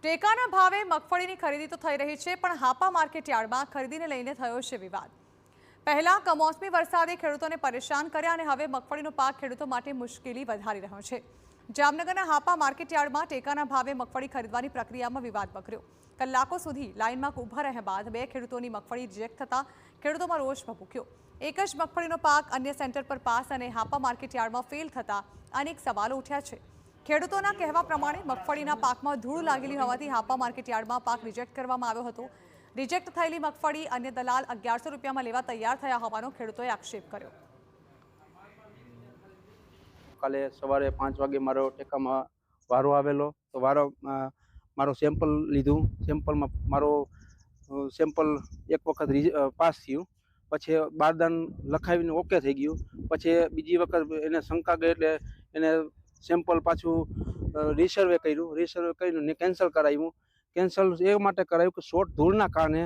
ટેકાના ભાવે મગફળીની ખરીદી તો થઈ રહી છે, પણ હાપા માર્કેટ યાર્ડમાં ખરીદીને લઈને થયો છે વિવાદ। પહેલા કમોસમી વરસાદે ખેડૂતોને પરેશાન કર્યા અને હવે મગફળીનો પાક ખેડૂતો માટે મુશ્કેલી વધારી રહ્યો છે। જામનગરના હાપા માર્કેટ યાર્ડમાં ટેકાના ભાવે મગફળી ખરીદવાની પ્રક્રિયામાં વિવાદ વકર્યો। કલાકો સુધી લાઇનમાં ઊભા રહ્યા બાદ બે ખેડૂતોની મગફળી રિજેક્ટ થતા ખેડૂતોમાં રોષ ભભૂક્યો। એક જ મગફળીનો પાક અન્ય સેન્ટર પર પાસ અને હાપા માર્કેટ યાર્ડમાં ફેલ થતા અનેક સવાલો ઉઠ્યા છે। ખેડૂતોના કહેવા પ્રમાણે મગફળીના પાકમાં ધૂળ લાગેલી હોવાથી હાપા માર્કેટ યાર્ડમાં પાક રિજેક્ટ કરવામાં આવ્યો હતો। રિજેક્ટ થયેલી મગફળી અન્ય દલાલ 1100 રૂપિયામાં લેવા તૈયાર થયા હોવાનો ખેડૂતોએ આક્ષેપ કર્યો। કાલે સવારે 5 વાગે મારો ટેકામાં વારો આવેલો તો મારો સેમ્પલ લીધું। સેમ્પલમાં મારો સેમ્પલ એક વખત પાસ થયું, પછી બારદાન લખાવીને ઓકે થઈ ગયું। પછી બીજી વખત એને શંકા ગઈ એટલે એને સેમ્પલ પાછું રિસર્વે કરીને ને કેન્સલ કરાવ્યું। કેન્સલ એ માટે કરાવ્યું કે શોર્ટ ધૂળના કારણે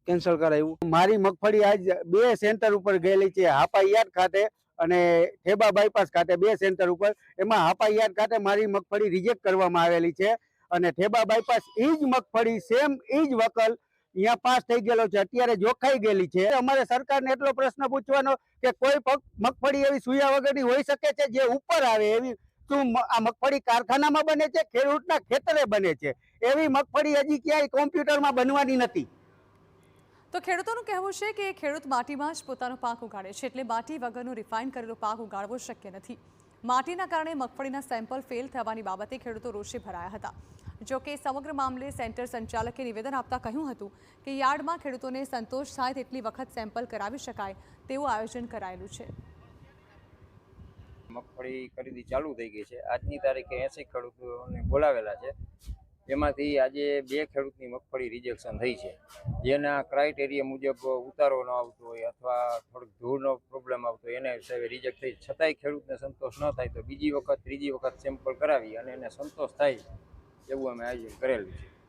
કેન્સલ કરાવ્યું। મારી મગફળી આજ બે સેન્ટર ઉપર ગયેલી છે, હાપા યાર્ડ ખાતે અને ઠેબા બાયપાસ ખાતે બે સેન્ટર ઉપર। એમાં હાપા યાર્ડ ખાતે મારી મગફળી રિજેક્ટ કરવામાં આવેલી છે અને ઠેબા બાયપાસ એ જ મગફળી સેમ એ જ વકલ અહીંયા પાસ થઈ ગયેલો છે, અત્યારે જોખાઈ ગયેલી છે। અમારે સરકારને એટલો પ્રશ્ન પૂછવાનો કે કોઈ મગફળી એવી સુયા વગરની હોઈ શકે છે જે ઉપર આવે એવી? શું આ મગફળી કારખાનામાં બને છે, ખેડૂતના ખેતરે બને છે? એવી મગફળી હજી ક્યાંય કોમ્પ્યુટરમાં બનવાની નથી। તો ખેડૂતોનું કહેવું છે કે ખેડૂત માટીમાં જ પોતાનો પાક ઉગાડે છે, એટલે માટી વગરનો રિફાઇન કરેલો પાક ઉગાડવો શક્ય નથી। માટીના કારણે મગફળીના સેમ્પલ ફેલ થવાની બાબતે ખેડૂતો રોષે ભરાયા હતા। જો કે સમગ્ર મામલે સેન્ટર સંચાલકે નિવેદન આપતા કહ્યું હતું કે યાર્ડમાં ખેડૂતોને સંતોષ થાય તેટલી વખત સેમ્પલ કરાવી શકાય તેવું આયોજન કરાયેલું છે। મગફળી ખરીદી ચાલુ થઈ ગઈ છે। આજની તારીખે 80 ખેડૂતોને બોલાવેલા છે, જેમાંથી આજે 2 ખેડૂતની મગફળી રિજેક્શન થઈ છે, જેના ક્રાઇટેરિયા મુજબ ઉતારો ન આવતો હોય અથવા થોડીક ધૂળનો પ્રોબ્લેમ આવતો હોય એના હિસાબે રિજેક્ટ થઈ। છતાંય ખેડૂતને સંતોષ ન થાય તો બીજી વખત ત્રીજી વખત સેમ્પલ કરાવી અને એને સંતોષ થાય એવું અમે આયોજન કરેલું છે।